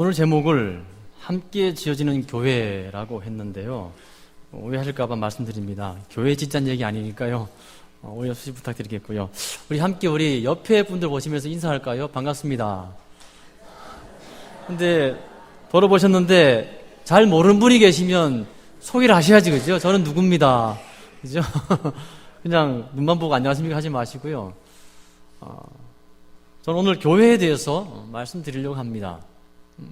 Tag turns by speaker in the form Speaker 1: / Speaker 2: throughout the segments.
Speaker 1: 오늘 제목을 함께 지어지는 교회라고 했는데요. 오해하실까봐 말씀드립니다. 교회 짓자는 얘기 아니니까요. 오해 없이 부탁드리겠고요. 우리 옆에 분들 보시면서 인사할까요? 반갑습니다. 근데 돌아보셨는데 잘 모르는 분이 계시면 소개를 하셔야지, 그죠? 저는 누굽니다. 그죠? 그냥 눈만 보고 안녕하십니까 하지 마시고요. 저는 오늘 교회에 대해서 말씀드리려고 합니다.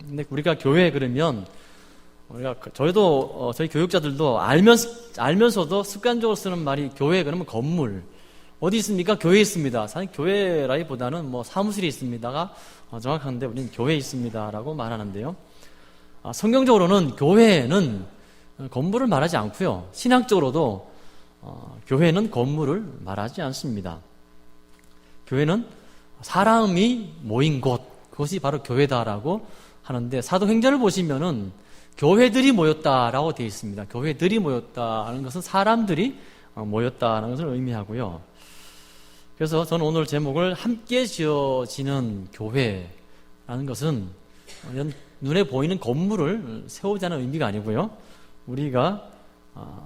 Speaker 1: 근데 우리가 교회 그러면 저희 교육자들도 알면서도 습관적으로 쓰는 말이 교회 그러면 건물 어디 있습니까? 교회에 있습니다. 사실 교회라기보다는 사무실이 있습니다가 정확한데 우리는 교회에 있습니다라고 말하는데요. 성경적으로는 교회는 건물을 말하지 않고요. 신학적으로도 교회는 건물을 말하지 않습니다. 교회는 사람이 모인 곳, 그것이 바로 교회다라고 하는데, 사도행전을 보시면은 교회들이 모였다라고 되어 있습니다. 교회들이 모였다는 것은 사람들이 모였다는 것을 의미하고요. 그래서 저는 오늘 제목을 함께 지어지는 교회라는 것은 눈에 보이는 건물을 세우자는 의미가 아니고요. 우리가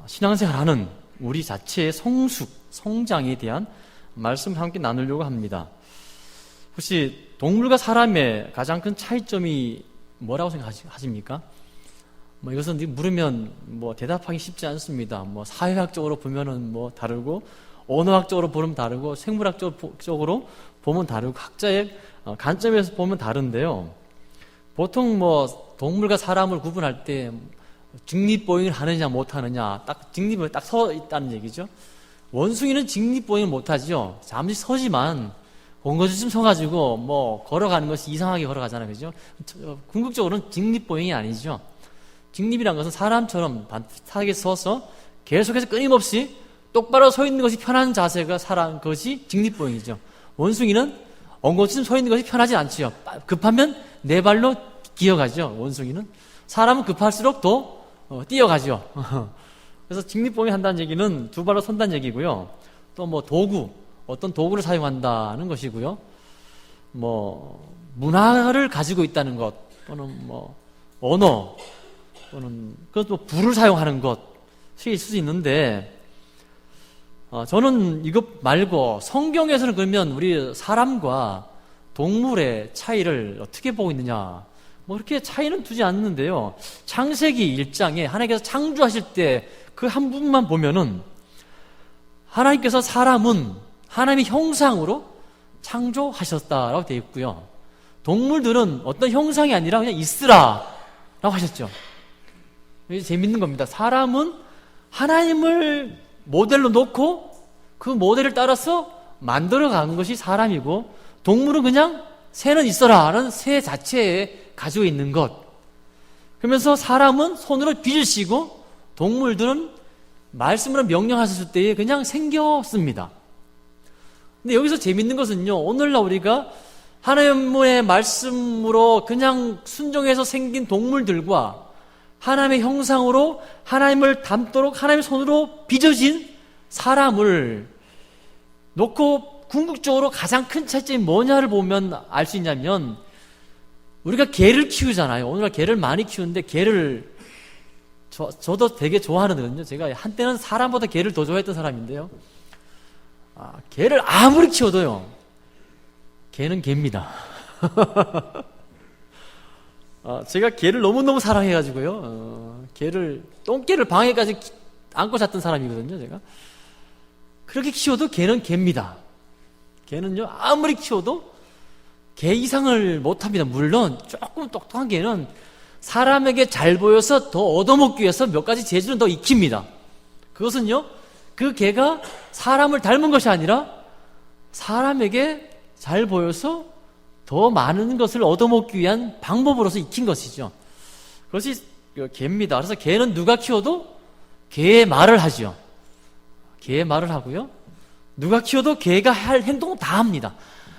Speaker 1: 신앙생활하는 우리 자체의 성장에 대한 말씀을 함께 나누려고 합니다. 혹시 동물과 사람의 가장 큰 차이점이 뭐라고 생각하십니까? 이것은 물으면 대답하기 쉽지 않습니다. 사회학적으로 보면은 다르고, 언어학적으로 보면 다르고, 생물학적으로 보면 다르고, 각자의 관점에서 보면 다른데요. 보통 동물과 사람을 구분할 때 직립보행을 하느냐 못하느냐, 직립을 딱 서 있다는 얘기죠. 원숭이는 직립보행을 못하죠. 잠시 서지만 본거지쯤 서가지고 걸어가는 것이 이상하게 걸어가잖아요, 그죠? 궁극적으로는 직립보행이 아니죠. 직립이란 것은 사람처럼 반듯하게 서서 계속해서 끊임없이 똑바로 서 있는 것이 편한 자세가 그것이 직립보행이죠. 원숭이는 엉거주춤 서 있는 것이 편하지 않지요. 급하면 네 발로 기어가죠. 원숭이는. 사람은 급할수록 더 뛰어가죠. 그래서 직립보행 한다는 얘기는 두 발로 선다는 얘기고요. 또 어떤 도구를 사용한다는 것이고요. 문화를 가지고 있다는 것, 또는 언어, 또는 그것도 불을 사용하는 것이 있을 수 있는데, 저는 이것 말고 성경에서는 그러면 우리 사람과 동물의 차이를 어떻게 보고 있느냐, 그렇게 차이는 두지 않는데요. 창세기 1장에 하나님께서 창조하실 때 그 한 부분만 보면은 하나님께서 사람은 하나님의 형상으로 창조하셨다라고 되어 있고요. 동물들은 어떤 형상이 아니라 그냥 있으라 라고 하셨죠. 이게 재밌는 겁니다. 사람은 하나님을 모델로 놓고 그 모델을 따라서 만들어가는 것이 사람이고, 동물은 그냥 새는 있어라 라는 새 자체에 가지고 있는 것. 그러면서 사람은 손으로 빚을 씌고 동물들은 말씀으로 명령하셨을 때에 그냥 생겼습니다. 근데 여기서 재밌는 것은요, 오늘날 우리가 하나님의 말씀으로 그냥 순종해서 생긴 동물들과 하나님의 형상으로 하나님을 닮도록 하나님의 손으로 빚어진 사람을 놓고 궁극적으로 가장 큰 차이점이 뭐냐를 보면 알 수 있냐면, 우리가 개를 키우잖아요. 오늘날 개를 많이 키우는데, 개를 저도 되게 좋아하거든요. 제가 한때는 사람보다 개를 더 좋아했던 사람인데요. 개를 아무리 키워도요, 개는 개입니다. 제가 개를 너무너무 사랑해가지고요, 똥개를 방에까지 안고 잤던 사람이거든요, 제가. 그렇게 키워도 개는 개입니다. 개는요, 아무리 키워도 개 이상을 못합니다. 물론, 조금 똑똑한 개는 사람에게 잘 보여서 더 얻어먹기 위해서 몇 가지 재주는 더 익힙니다. 그것은요, 그 개가 사람을 닮은 것이 아니라 사람에게 잘 보여서 더 많은 것을 얻어먹기 위한 방법으로서 익힌 것이죠. 그것이 개입니다. 그래서 개는 누가 키워도 개의 말을 하죠. 개의 말을 하고요, 누가 키워도 개가 할 행동은 다 합니다.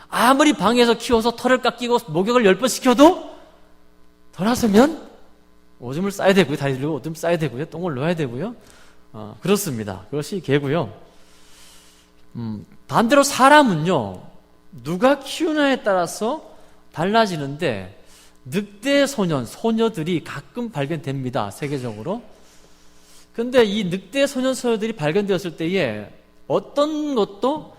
Speaker 1: 아무리 방에서 키워서 털을 깎이고 목욕을 10번 시켜도 돌아서면 오줌을 싸야 되고요, 다리 들고 오줌 싸야 되고요, 똥을 넣어야 되고요. 그렇습니다. 그것이 개고요. 반대로 사람은요, 누가 키우냐에 따라서 달라지는데, 늑대 소녀들이 가끔 발견됩니다. 세계적으로. 근데 이 늑대 소녀들이 발견되었을 때에 어떤 것도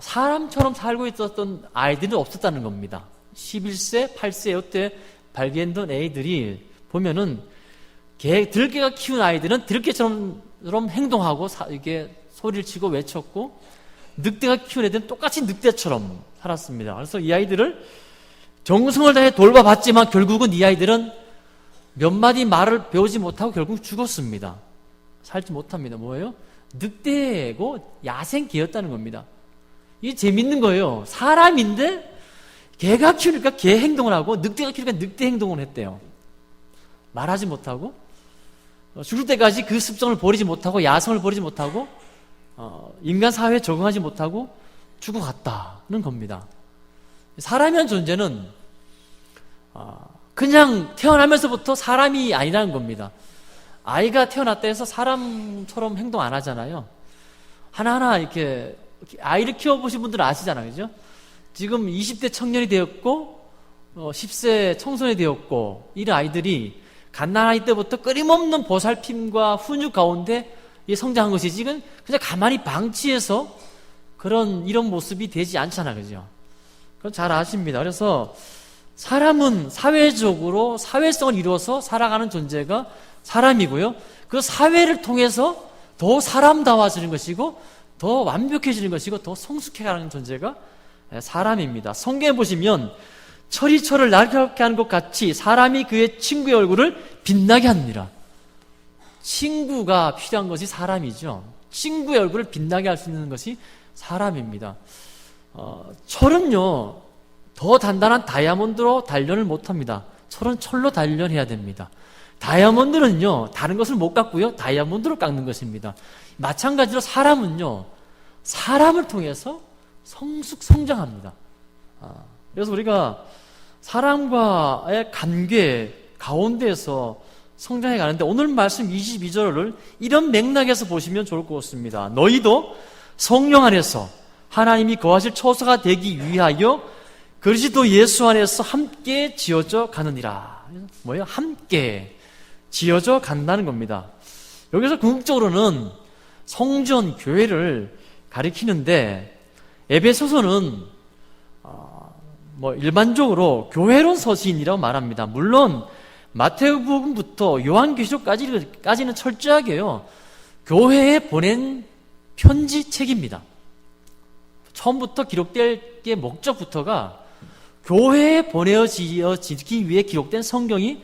Speaker 1: 사람처럼 살고 있었던 아이들은 없었다는 겁니다. 11세, 8세 이때 발견된 애들이 보면은 들개가 키운 아이들은 들개처럼 행동하고 이게 소리를 치고 외쳤고, 늑대가 키운 애들은 똑같이 늑대처럼 살았습니다. 그래서 이 아이들을 정성을 다해 돌봐봤지만 결국은 이 아이들은 몇 마디 말을 배우지 못하고 결국 죽었습니다. 살지 못합니다. 뭐예요? 늑대고 야생개였다는 겁니다. 이게 재밌는 거예요. 사람인데 개가 키우니까 개 행동을 하고 늑대가 키우니까 늑대 행동을 했대요. 말하지 못하고 죽을 때까지 그 습성을 버리지 못하고 야성을 버리지 못하고 인간 사회에 적응하지 못하고 죽어갔다는 겁니다. 사람이라는 존재는 그냥 태어나면서부터 사람이 아니라는 겁니다. 아이가 태어났다 해서 사람처럼 행동 안 하잖아요. 하나하나 이렇게 아이를 키워보신 분들은 아시잖아요. 그죠? 지금 20대 청년이 되었고 10세 청소년이 되었고 이런 아이들이 갓난아이 때부터 끊임없는 보살핌과 훈육 가운데 성장한 것이지 그냥 가만히 방치해서 이런 모습이 되지 않잖아요. 그죠? 그건 잘 아십니다. 그래서 사람은 사회적으로 사회성을 이루어서 살아가는 존재가 사람이고요. 그 사회를 통해서 더 사람다워지는 것이고 더 완벽해지는 것이고 더 성숙해가는 존재가 사람입니다. 성경에 보시면 철이 철을 날카롭게 하는 것 같이 사람이 그의 친구의 얼굴을 빛나게 합니다. 친구가 필요한 것이 사람이죠. 친구의 얼굴을 빛나게 할 수 있는 것이 사람입니다. 철은요 더 단단한 다이아몬드로 단련을 못합니다. 철은 철로 단련해야 됩니다. 다이아몬드는요 다른 것을 못 깎고요 다이아몬드로 깎는 것입니다. 마찬가지로 사람은요 사람을 통해서 성장합니다. 그래서 우리가 사람과의 관계 가운데에서 성장해 가는데 오늘 말씀 22절을 이런 맥락에서 보시면 좋을 것 같습니다. 너희도 성령 안에서 하나님이 거하실 처소가 되기 위하여 그리스도 예수 안에서 함께 지어져 가느니라. 뭐예요? 함께 지어져 간다는 겁니다. 여기서 궁극적으로는 성전, 교회를 가리키는데 에베소서는 일반적으로 교회론 서신이라고 말합니다. 물론 마태복음부터 요한계시록까지는 철저하게요 교회에 보낸 편지책입니다. 처음부터 기록될 게 목적부터가 교회에 보내어지기 위해 기록된 성경이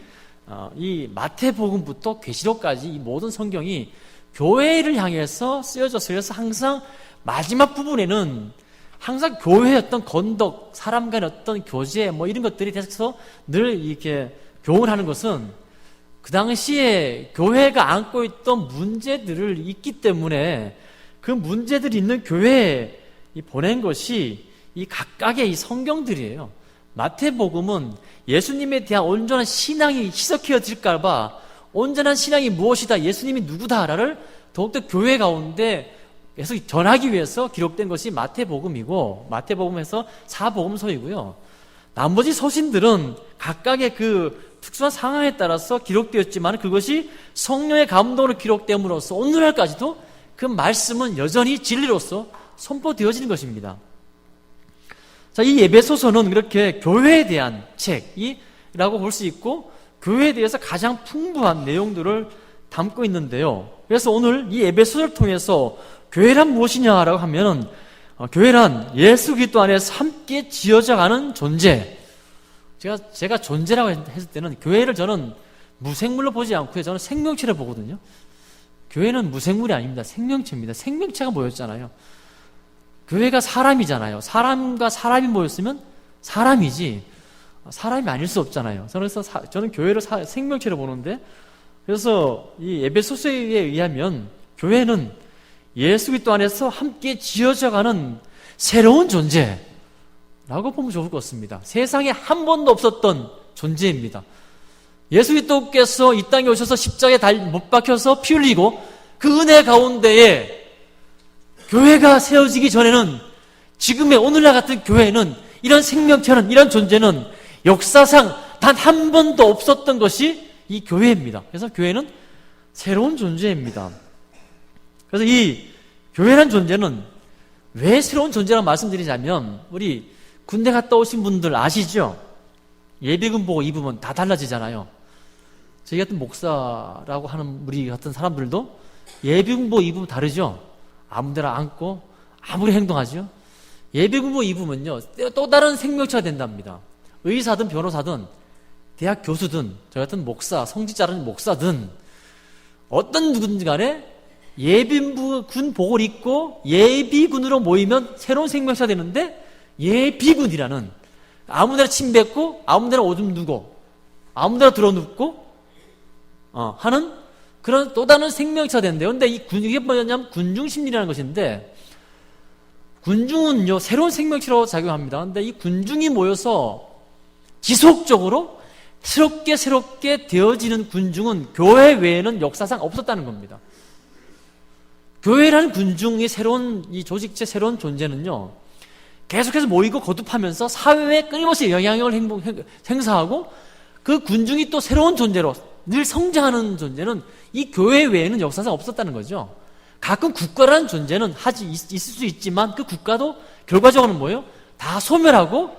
Speaker 1: 이 마태복음부터 계시록까지 이 모든 성경이 교회를 향해서 쓰여졌어요. 그래서 항상 마지막 부분에는 항상 교회의 어떤 건덕, 사람 간의 어떤 교제 이런 것들이 대해서 늘 이렇게 교훈하는 것은 그 당시에 교회가 안고 있던 문제들을 있기 때문에 그 문제들이 있는 교회에 보낸 것이 이 각각의 이 성경들이에요. 마태복음은 예수님에 대한 온전한 신앙이 희석해질까봐 온전한 신앙이 무엇이다, 예수님이 누구다를 더욱더 교회 가운데 계속 전하기 위해서 기록된 것이 마태복음이고 마태복음에서 사복음서이고요. 나머지 서신들은 각각의 그 특수한 상황에 따라서 기록되었지만 그것이 성령의 감동으로 기록됨으로써 오늘날까지도 그 말씀은 여전히 진리로서 선포되어지는 것입니다. 자, 이 에베소서는 그렇게 교회에 대한 책이라고 볼 수 있고 교회에 대해서 가장 풍부한 내용들을 담고 있는데요. 그래서 오늘 이 에베소서를 통해서 교회란 무엇이냐라고 하면 교회란 예수 그리스도 안에서 함께 지어져가는 존재. 제가 존재라고 했을 때는 교회를 저는 무생물로 보지 않고요. 저는 생명체로 보거든요. 교회는 무생물이 아닙니다. 생명체입니다. 생명체가 모였잖아요. 교회가 사람이잖아요. 사람과 사람이 모였으면 사람이지 사람이 아닐 수 없잖아요. 그래서 저는 교회를 생명체로 보는데 그래서 이 에베소서에 의하면 교회는 예수 그리스도 안에서 함께 지어져가는 새로운 존재라고 보면 좋을 것 같습니다. 세상에 한 번도 없었던 존재입니다. 예수 그리스도께서 이 땅에 오셔서 십자가에 못 박혀서 피 흘리고 그 은혜 가운데에 교회가 세워지기 전에는 지금의 오늘날 같은 교회는 이런 생명체는 이런 존재는 역사상 단 한 번도 없었던 것이 이 교회입니다. 그래서 교회는 새로운 존재입니다. 그래서 이 교회라는 존재는 왜 새로운 존재라고 말씀드리자면, 우리 군대 갔다 오신 분들 아시죠? 예비군 보고 입으면 다 달라지잖아요. 저희 같은 목사라고 하는 우리 같은 사람들도 예비군 보고 입으면 다르죠? 아무데나 앉고 아무리 행동하죠? 예비군 보고 입으면요, 또 다른 생명체가 된답니다. 의사든 변호사든 대학 교수든 저 같은 목사, 성직자라는 목사든 어떤 누구든지 간에 예비군 복을 입고 예비군으로 모이면 새로운 생명체가 되는데, 예비군이라는 아무데나 침 뱉고 아무데나 오줌 누고 아무데나 들어눕고 하는 그런 또 다른 생명체가 된대요. 근데 이게 뭐냐면 군중심리라는 것인데, 군중은요 새로운 생명체로 작용합니다. 근데 이 군중이 모여서 지속적으로 새롭게 되어지는 군중은 교회 외에는 역사상 없었다는 겁니다. 교회라는 군중의 새로운 이 조직체, 새로운 존재는요 계속해서 모이고 거듭하면서 사회에 끊임없이 영향력을 행사하고, 그 군중이 또 새로운 존재로 늘 성장하는 존재는 이 교회 외에는 역사상 없었다는 거죠. 가끔 국가라는 존재는 있을 수 있지만, 그 국가도 결과적으로는 뭐예요? 다 소멸하고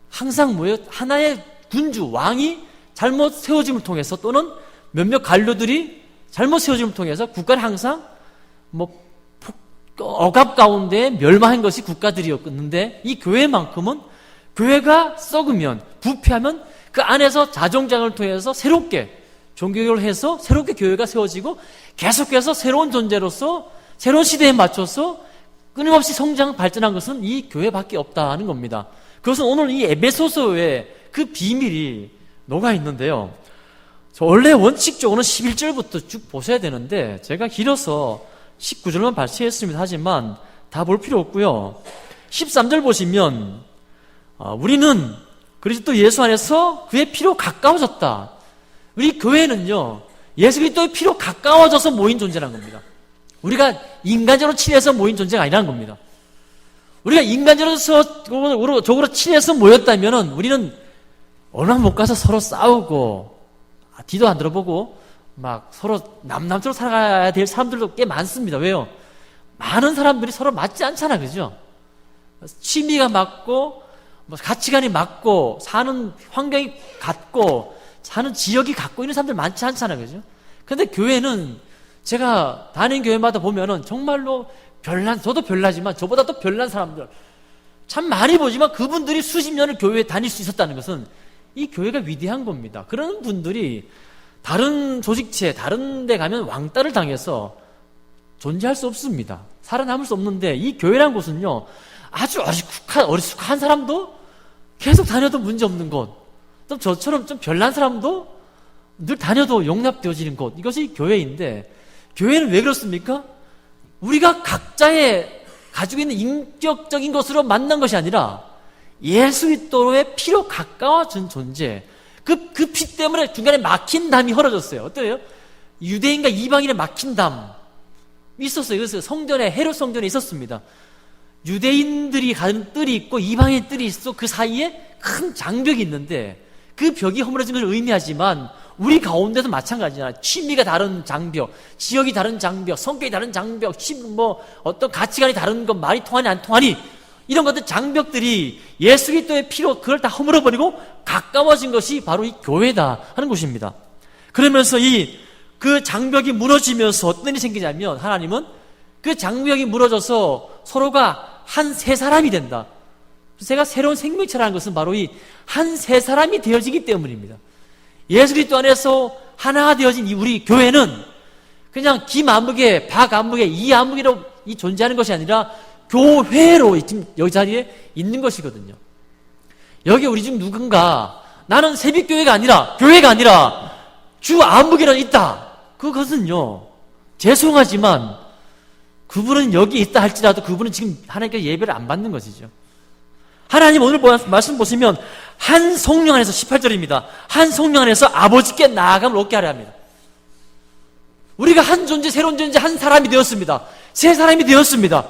Speaker 1: 항상 뭐예요? 하나의 군주, 왕이 잘못 세워짐을 통해서, 또는 몇몇 관료들이 잘못 세워짐을 통해서 국가는 항상 억압 가운데 멸망한 것이 국가들이었는데, 이 교회만큼은 교회가 썩으면, 부패하면 그 안에서 자정장을 통해서 새롭게 종교를 해서 새롭게 교회가 세워지고, 계속해서 새로운 존재로서 새로운 시대에 맞춰서 끊임없이 성장 발전한 것은 이 교회밖에 없다는 겁니다. 그것은 오늘 이 에베소서에 그 비밀이 녹아 있는데요, 원래 원칙적으로는 11절부터 쭉 보셔야 되는데 제가 길어서 19절만 발췌했습니다. 하지만 다 볼 필요 없고요. 13절 보시면 우리는 그리스도 예수 안에서 그의 피로 가까워졌다. 우리 교회는요 예수 그리스도의 피로 가까워져서 모인 존재라는 겁니다. 우리가 인간적으로 친해서 모인 존재가 아니라는 겁니다. 우리가 인간적으로 친해서 모였다면 우리는 얼마 못 가서 서로 싸우고 뒤도 안 들어보고 막 서로 남남처럼 살아가야 될 사람들도 꽤 많습니다. 왜요? 많은 사람들이 서로 맞지 않잖아, 그죠? 취미가 맞고 가치관이 맞고 사는 환경이 같고 사는 지역이 갖고 있는 사람들 많지 않잖아, 그죠? 근데 교회는 제가 다니는 교회마다 보면은 정말로 저도 별나지만 저보다 더 별난 사람들 참 많이 보지만, 그분들이 수십 년을 교회에 다닐 수 있었다는 것은 이 교회가 위대한 겁니다. 그런 분들이 다른 조직체, 다른 데 가면 왕따를 당해서 존재할 수 없습니다. 살아남을 수 없는데, 이 교회라는 곳은요 아주 어리숙한 사람도 계속 다녀도 문제없는 곳, 또 저처럼 좀 별난 사람도 늘 다녀도 용납되어지는 곳, 이것이 교회인데, 교회는 왜 그렇습니까? 우리가 각자의 가지고 있는 인격적인 것으로 만난 것이 아니라 예수 그리스도의 피로 가까워진 존재, 그 피 때문에 중간에 막힌 담이 헐어졌어요. 어때요? 유대인과 이방인의 막힌 담 있었어요. 그래서 성전에, 헤롯 성전에 있었습니다. 유대인들이 가는 뜰이 있고 이방인 뜰이 있어. 그 사이에 큰 장벽이 있는데, 그 벽이 허물어진 것을 의미하지만 우리 가운데도 마찬가지잖아요. 취미가 다른 장벽, 지역이 다른 장벽, 성격이 다른 장벽, 어떤 가치관이 다른 것, 말이 통하니 안 통하니, 이런 것들 장벽들이 예수 그리스도의 피로 그걸 다 허물어버리고 가까워진 것이 바로 이 교회다 하는 것입니다. 그러면서 그 장벽이 무너지면서 어떤 일이 생기냐면, 하나님은 그 장벽이 무너져서 서로가 한 세 사람이 된다. 제가 새로운 생명체라는 것은 바로 이 한 세 사람이 되어지기 때문입니다. 예수 그리스도 안에서 하나가 되어진 우리 교회는 그냥 김아무개, 박아무개, 이아무개로 존재하는 것이 아니라 교회로 지금 여기 자리에 있는 것이거든요. 여기 우리 중 누군가 나는 새벽교회가 아니라, 교회가 아니라 주 아무개로 있다. 그것은요 죄송하지만 그분은 여기 있다 할지라도 그분은 지금 하나님께 예배를 안 받는 것이죠. 하나님 오늘 말씀 보시면 한 성령 안에서, 18절입니다. 한 성령 안에서 아버지께 나아감을 얻게 하려 합니다. 우리가 한 존재, 새로운 존재, 한 사람이 되었습니다. 세 사람이 되었습니다.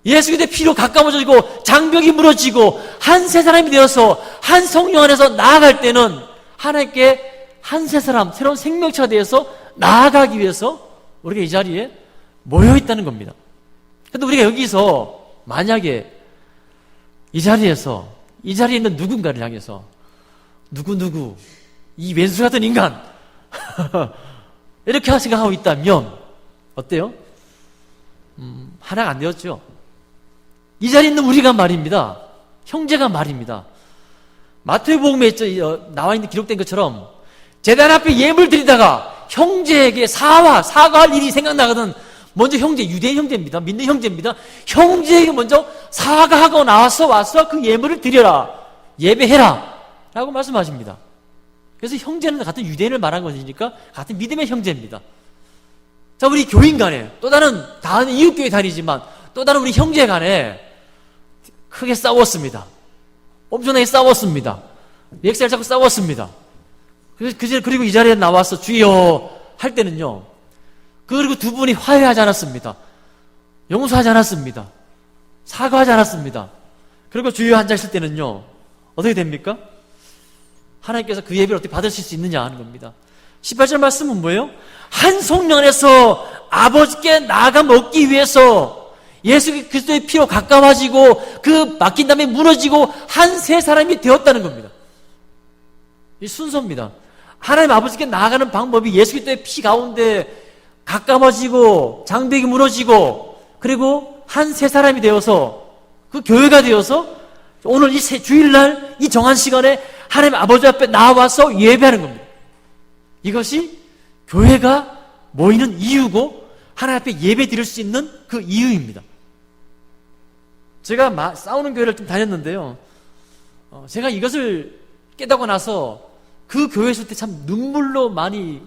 Speaker 1: 예수 그리스도의 피로 가까워지고 장벽이 무너지고 한 세 사람이 되어서 한 성령 안에서 나아갈 때는 하나님께 한 새 사람, 새로운 생명체가 되어서 나아가기 위해서 우리가 이 자리에 모여 있다는 겁니다. 근데 우리가 여기서 만약에 이 자리에 있는 누군가를 향해서 누구 이 왼수 같은 인간 이렇게 생각하고 있다면 어때요? 하나가 안 되었죠. 이 자리에 있는 우리가 말입니다. 형제가 말입니다. 마태복음에 나와 있는 기록된 것처럼 제단 앞에 예물 드리다가 형제에게 사과할 일이 생각나거든. 먼저 유대인 형제입니다. 믿는 형제입니다. 형제에게 먼저 사과하고 와서 그 예물을 드려라. 예배해라. 라고 말씀하십니다. 그래서 형제는 같은 유대인을 말한 것이니까 같은 믿음의 형제입니다. 자, 우리 교인 간에 또 다른 이웃교회 다니지만 또 다른 우리 형제 간에 크게 싸웠습니다. 엄청나게 싸웠습니다. 멱살 잡고 싸웠습니다. 그리고 이 자리에 나와서 주여 할 때는요, 그리고 두 분이 화해하지 않았습니다. 용서하지 않았습니다. 사과하지 않았습니다. 그리고 주여 앉아 있을 때는요, 어떻게 됩니까? 하나님께서 그 예배를 어떻게 받으실 수 있느냐 하는 겁니다. 18절 말씀은 뭐예요? 한 성령 안에서 아버지께 나아가 먹기 위해서 예수 그리스도의 피로 가까워지고 그 맡긴 다음에 무너지고 한 새 사람이 되었다는 겁니다. 이 순서입니다. 하나님 아버지께 나아가는 방법이 예수 그리스도의 피 가운데 가까워지고 장벽이 무너지고 그리고 한 새 사람이 되어서 그 교회가 되어서 오늘 이 주일날 이 정한 시간에 하나님 아버지 앞에 나와서 예배하는 겁니다. 이것이 교회가 모이는 이유고 하나님 앞에 예배 드릴 수 있는 그 이유입니다. 제가 싸우는 교회를 좀 다녔는데요, 제가 이것을 깨닫고 나서 그 교회 있을 때 참 눈물로 많이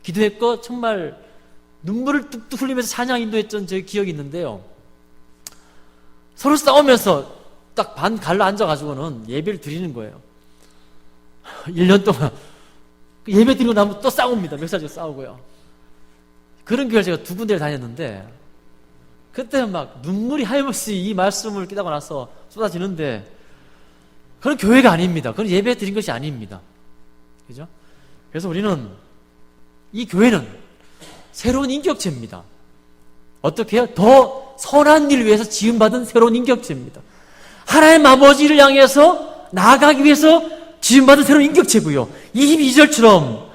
Speaker 1: 기도했고 정말 눈물을 뚝뚝 흘리면서 찬양 인도했던 제 기억이 있는데요, 서로 싸우면서 딱 반 갈라 앉아가지고는 예배를 드리는 거예요. 1년 동안 예배 드리고 나면 또 싸웁니다. 몇 살 싸우고요. 그런 교회를 제가 두 군데를 다녔는데 그때 막 눈물이 하염없이 이 말씀을 깨닫고 나서 쏟아지는데 그런 교회가 아닙니다. 그런 예배 드린 것이 아닙니다. 그죠? 그래서 우리는 이 교회는 새로운 인격체입니다. 어떻게 해요? 더 선한 일을 위해서 지음받은 새로운 인격체입니다. 하나님 아버지를 향해서 나아가기 위해서 지음받은 새로운 인격체고요. 22절처럼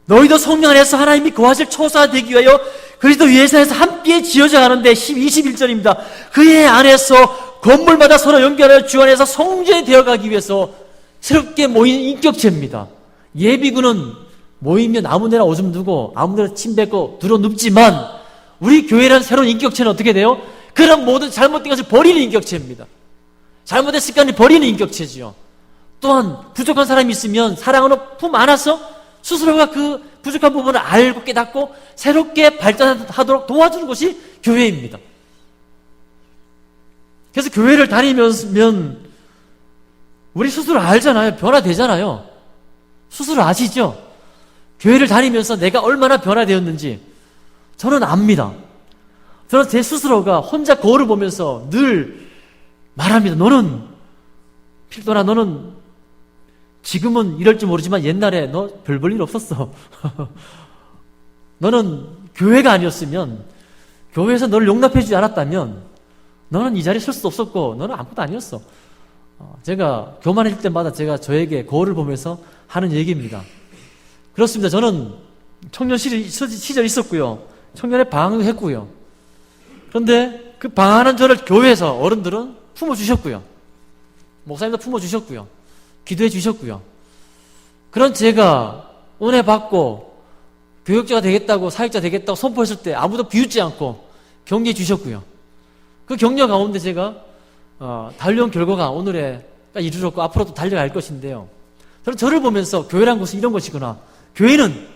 Speaker 1: 너희도 성령 안에서 하나님이 거하실 초소가 되기 위하여 그리스도 예수에서 함께 지어져 가는데 21절입니다. 그의 안에서 건물마다 서로 연결하여 주 안에서 성전이 되어가기 위해서 새롭게 모인 인격체입니다. 예비군은 모이면 아무데나 오줌 두고 아무데나 침 뱉고 두루 눕지만 우리 교회라는 새로운 인격체는 어떻게 돼요? 그런 모든 잘못된 것을 버리는 인격체입니다. 잘못된 습관을 버리는 인격체지요. 또한 부족한 사람이 있으면 사랑으로 품 안아서 스스로가 그 부족한 부분을 알고 깨닫고 새롭게 발전하도록 도와주는 것이 교회입니다. 그래서 교회를 다니면 우리 스스로 알잖아요. 변화되잖아요. 스스로 아시죠? 교회를 다니면서 내가 얼마나 변화되었는지 저는 압니다. 저는 제 스스로가 혼자 거울을 보면서 늘 말합니다. 너는 필도나 너는 지금은 이럴지 모르지만 옛날에 너 별 볼 일 없었어. 너는 교회가 아니었으면, 교회에서 너를 용납해주지 않았다면 너는 이 자리에 설 수도 없었고 너는 아무것도 아니었어. 제가 교만할 때마다 제가 저에게 거울을 보면서 하는 얘기입니다. 그렇습니다. 저는 청년 시절 있었고요. 청년의 방황도 했고요. 그런데 그 방황하는 저를 교회에서 어른들은 품어주셨고요. 목사님도 품어주셨고요. 기도해 주셨고요. 그런 제가 은혜 받고 교육자가 되겠다고 사역자 되겠다고 선포했을 때 아무도 비웃지 않고 격려해 주셨고요. 그 격려 가운데 제가 달려온 결과가 오늘에 이루어졌고 앞으로도 달려갈 것인데요. 저는 저를 보면서 교회란 것은 이런 것이구나. 교회는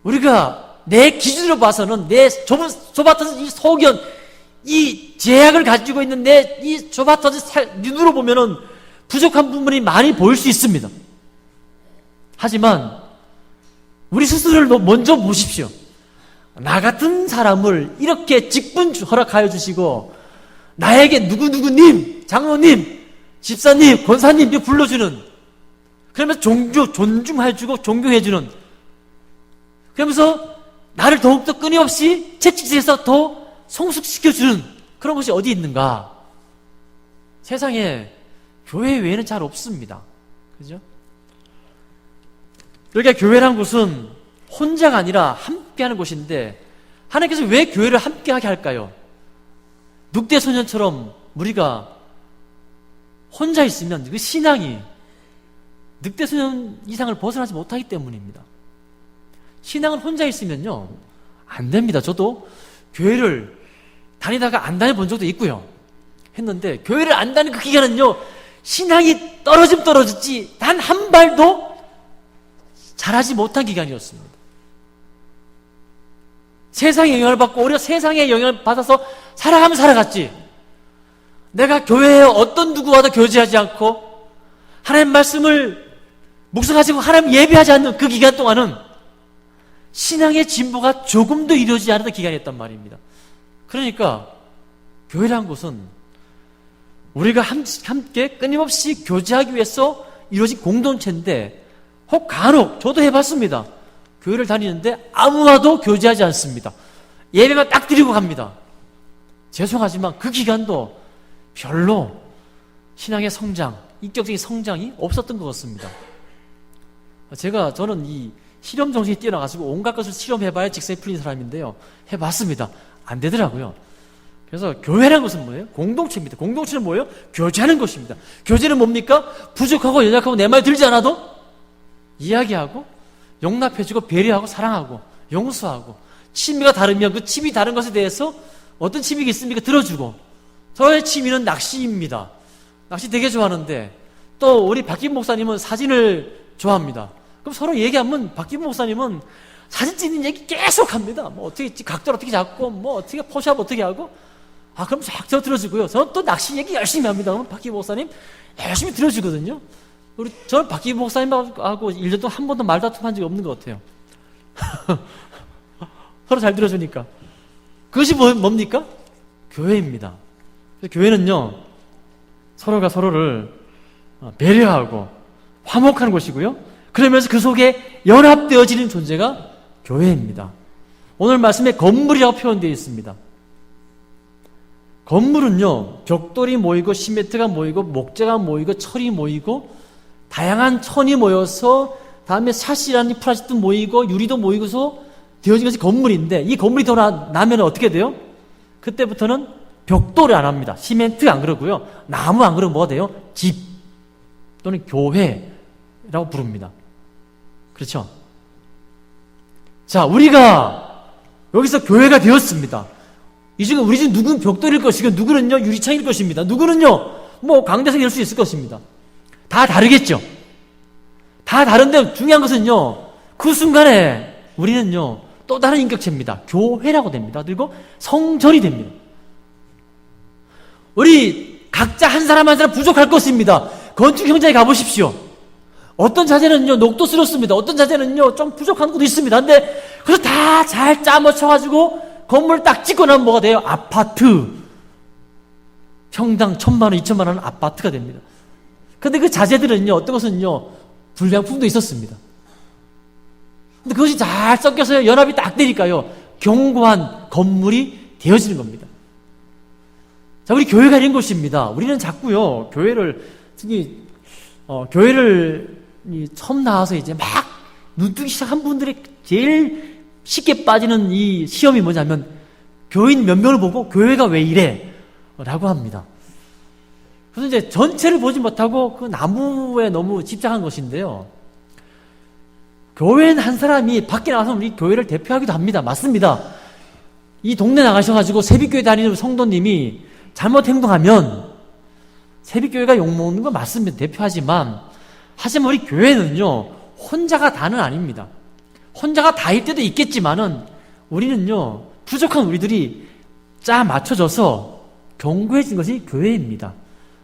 Speaker 1: 우리가 내 기준으로 봐서는 내 좁아터진 이 소견, 이 제약을 가지고 있는 내 이 좁아터진 눈으로 보면은 부족한 부분이 많이 보일 수 있습니다. 하지만 우리 스스로를 먼저 보십시오. 나 같은 사람을 이렇게 직분 허락하여 주시고 나에게 누구누구님, 장로님, 집사님, 권사님 불러주는 그러면서 존중해주고 존경해주는, 그러면서 나를 더욱더 끊임없이 채찍질해서 더 성숙시켜주는 그런 것이 어디 있는가? 세상에 교회 외에는 잘 없습니다. 그죠? 그러니까 교회란 곳은 혼자가 아니라 함께하는 곳인데, 하나님께서 왜 교회를 함께하게 할까요? 늑대소년처럼 우리가 혼자 있으면 그 신앙이 늑대소년 이상을 벗어나지 못하기 때문입니다. 신앙은 혼자 있으면요 안 됩니다. 저도 교회를 다니다가 안 다녀본 적도 있고요. 했는데 교회를 안 다니는 그 기간은요 신앙이 떨어졌지 단 한 발도 잘하지 못한 기간이었습니다. 세상의 영향을 받고 오히려 세상의 영향을 받아서 살아가면 살아갔지, 내가 교회에 어떤 누구와도 교제하지 않고 하나님 말씀을 묵상하지 않고 하나님 예배하지 않는 그 기간 동안은 신앙의 진보가 조금도 이루어지지 않았던 기간이었단 말입니다. 그러니까 교회라는 곳은 우리가 함께 끊임없이 교제하기 위해서 이루어진 공동체인데, 혹 간혹 저도 해봤습니다. 교회를 다니는데 아무와도 교제하지 않습니다. 예배만 딱 드리고 갑니다. 죄송하지만 그 기간도 별로 신앙의 성장, 인격적인 성장이 없었던 것 같습니다. 저는 이 실험 정신이 뛰어나가지고 온갖 것을 실험해봐야 직성이 풀린 사람인데요, 해봤습니다. 안 되더라고요. 그래서 교회라는 것은 뭐예요? 공동체입니다. 공동체는 뭐예요? 교제하는 것입니다. 교제는 뭡니까? 부족하고 연약하고 내 말 들지 않아도 이야기하고 용납해주고 배려하고 사랑하고 용서하고, 취미가 다르면 그 취미 다른 것에 대해서 어떤 취미가 있습니까? 들어주고. 저의 취미는 낚시입니다. 낚시 되게 좋아하는데 또 우리 박김 목사님은 사진을 좋아합니다. 그럼 서로 얘기하면 박김 목사님은 사진 찍는 얘기 계속 합니다. 뭐 어떻게 각도를 어떻게 잡고 뭐 어떻게 포샵 어떻게 하고, 그럼 쫙 들어주고요. 저는 또 낚시 얘기 열심히 합니다. 그럼 박김 목사님 열심히 들어주거든요. 저는 박김 목사님하고 1년 동안 한 번도 말다툼한 적이 없는 것 같아요. 서로 잘 들어주니까. 그것이 뭡니까? 교회입니다. 교회는요 서로가 서로를 배려하고 화목하는 곳이고요, 그러면서 그 속에 연합되어지는 존재가 교회입니다. 오늘 말씀에 건물이라고 표현되어 있습니다. 건물은요 벽돌이 모이고 시멘트가 모이고 목재가 모이고 철이 모이고 다양한 천이 모여서 다음에 샤시라는 프라스도 모이고 유리도 모이고서 되어진 것이 건물인데, 이 건물이 더 나면 어떻게 돼요? 그때부터는 벽돌을 안 합니다. 시멘트 안 그러고요, 나무 안 그러고 뭐가 돼요? 집 또는 교회라고 부릅니다. 그렇죠? 자, 우리가 여기서 교회가 되었습니다. 이 중에 우리 중 누구는 벽돌일 것이고 누구는요 유리창일 것입니다. 누구는요 뭐 강대상이 될 수 있을 것입니다. 다 다르겠죠. 다 다른데 중요한 것은요 그 순간에 우리는요 또 다른 인격체입니다. 교회라고 됩니다. 그리고 성전이 됩니다. 우리 각자 한 사람 한 사람 부족할 것입니다. 건축 현장에 가보십시오. 어떤 자재는요 녹도스럽습니다. 어떤 자재는요 좀 부족한 것도 있습니다. 근데 그래서 다 잘 짜맞춰가지고 건물 딱 짓고 나면 뭐가 돼요? 아파트. 평당 1,000만 원, 2,000만 원 아파트가 됩니다. 근데 그 자재들은요 어떤 것은요 불량품도 있었습니다. 근데 그것이 잘 섞여서 연합이 딱 되니까요 견고한 건물이 되어지는 겁니다. 자, 우리 교회가 이런 곳입니다. 우리는 자꾸요 교회를 특히 교회를 처음 나와서 이제 막 눈뜨기 시작한 분들이 제일 쉽게 빠지는 이 시험이 뭐냐면 교인 몇 명을 보고 교회가 왜 이래? 라고 합니다. 그래서 이제 전체를 보지 못하고 그 나무에 너무 집착한 것인데요. 교회는 한 사람이 밖에 나가서 우리 교회를 대표하기도 합니다. 맞습니다. 이 동네 나가셔가지고 새벽교회 다니는 성도님이 잘못 행동하면 새벽교회가 욕먹는 건 맞습니다. 대표하지만 하지만 우리 교회는요 혼자가 다는 아닙니다. 혼자가 다일 때도 있겠지만은 우리는요 부족한 우리들이 짜 맞춰져서 견고해진 것이 교회입니다.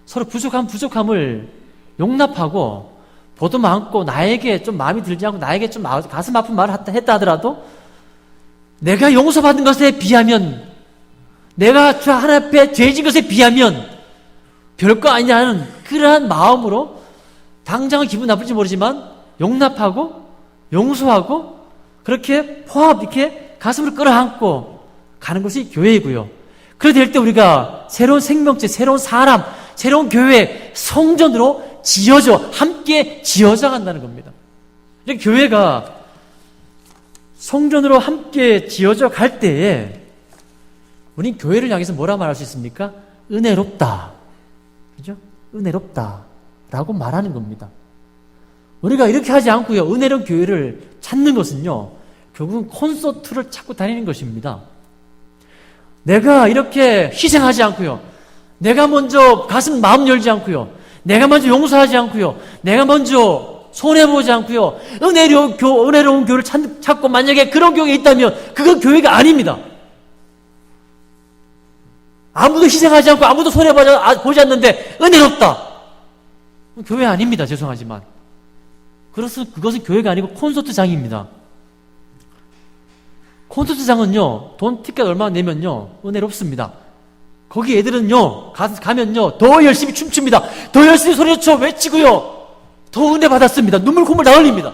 Speaker 1: 서로 부족함을 용납하고 보도 많고 나에게 좀 마음이 들지 않고 나에게 좀 가슴 아픈 말을 했다 하더라도 내가 용서받은 것에 비하면, 내가 주 하나님 앞에 죄진 것에 비하면 별거 아니냐는 그러한 마음으로 당장은 기분 나쁠지 모르지만 용납하고 용서하고 그렇게 포합 이렇게 가슴을 끌어안고 가는 것이 교회이고요. 그래 될 때 우리가 새로운 생명체, 새로운 사람, 새로운 교회, 성전으로 지어져 함께 지어져 간다는 겁니다. 이렇게 교회가 성전으로 함께 지어져 갈 때에 우린 교회를 향해서 뭐라 말할 수 있습니까? 은혜롭다. 그죠? 은혜롭다. 라고 말하는 겁니다. 우리가 이렇게 하지 않고요. 은혜로운 교회를 찾는 것은요. 결국은 콘서트를 찾고 다니는 것입니다. 내가 이렇게 희생하지 않고요. 내가 먼저 가슴 마음 열지 않고요. 내가 먼저 용서하지 않고요. 내가 먼저 손해보지 않고요. 은혜로운 교회를 찾고 만약에 그런 교회가 있다면 그건 교회가 아닙니다. 아무도 희생하지 않고 아무도 손해보지 않는데 은혜롭다. 교회 아닙니다. 죄송하지만. 그래서 그것은 교회가 아니고 콘서트장입니다. 콘서트장은요, 돈 티켓 얼마 내면요, 은혜롭습니다. 거기 애들은요, 가면요, 더 열심히 춤춥니다. 더 열심히 소리쳐 외치고요, 더 은혜 받았습니다. 눈물 콧물 다 흘립니다.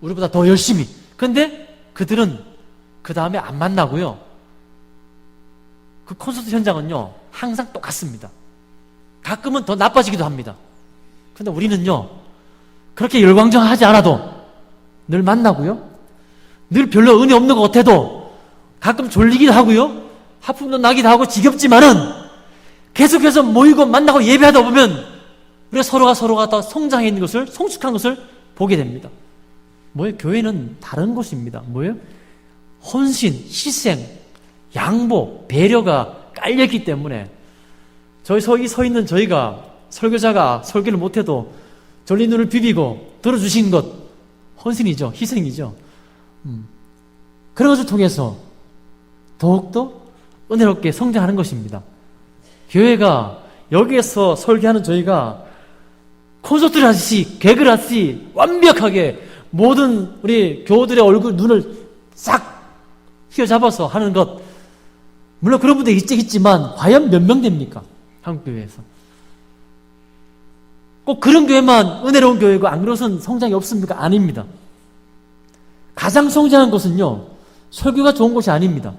Speaker 1: 우리보다 더 열심히. 근데 그들은 그 다음에 안 만나고요. 그 콘서트 현장은요, 항상 똑같습니다. 가끔은 더 나빠지기도 합니다. 근데 우리는요, 그렇게 열광정하지 않아도 늘 만나고요, 늘 별로 은혜 없는 것 같아도 가끔 졸리기도 하고요, 하품도 나기도 하고 지겹지만은 계속해서 모이고 만나고 예배하다 보면 우리가 서로가 더 성장해 있는 것을, 성숙한 것을 보게 됩니다. 뭐예요? 교회는 다른 것입니다. 뭐예요? 헌신, 희생, 양보, 배려가 깔려있기 때문에 저희 서 있는 저희가 설교자가 설교를 못해도 졸린 눈을 비비고 들어주신 것 헌신이죠. 희생이죠. 그런 것을 통해서 더욱더 은혜롭게 성장하는 것입니다. 교회가 여기에서 설교하는 저희가 콘서트를 하듯이 개그를 하듯이 완벽하게 모든 우리 교우들의 얼굴 눈을 싹 휘어잡아서 하는 것, 물론 그런 분들이 있지만 과연 몇 명 됩니까? 한국교회에서. 꼭 그런 교회만 은혜로운 교회고 안 그래서는 성장이 없습니까? 아닙니다. 가장 성장한 것은요, 설교가 좋은 것이 아닙니다.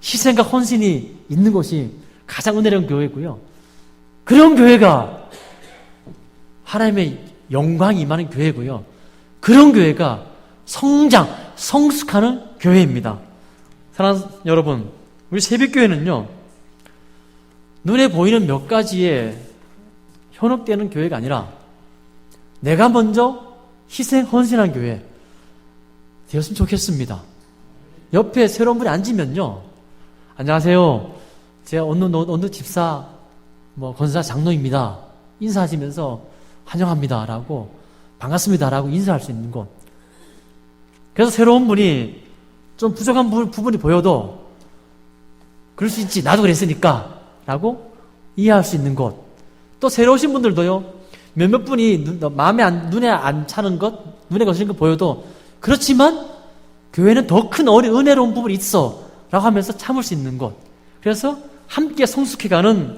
Speaker 1: 희생과 헌신이 있는 것이 가장 은혜로운 교회고요. 그런 교회가 하나님의 영광이 임하는 교회고요. 그런 교회가 성장, 성숙하는 교회입니다. 사랑하는 여러분, 우리 새벽교회는요, 눈에 보이는 몇 가지에 현혹되는 교회가 아니라 내가 먼저 희생, 헌신한 교회 되었으면 좋겠습니다. 옆에 새로운 분이 앉으면요, 안녕하세요, 제가 어느 집사 권사 장로입니다. 인사하시면서 환영합니다 라고, 반갑습니다 라고 인사할 수 있는 곳. 그래서 새로운 분이 좀 부족한 부분이 보여도 그럴 수 있지, 나도 그랬으니까 라고 이해할 수 있는 곳. 또 새로 오신 분들도요, 몇몇 분이 눈에 안 차는 것, 눈에 거슬리는 것 보여도 그렇지만 교회는 더 큰 은혜로운 부분이 있어 라고 하면서 참을 수 있는 것. 그래서 함께 성숙해가는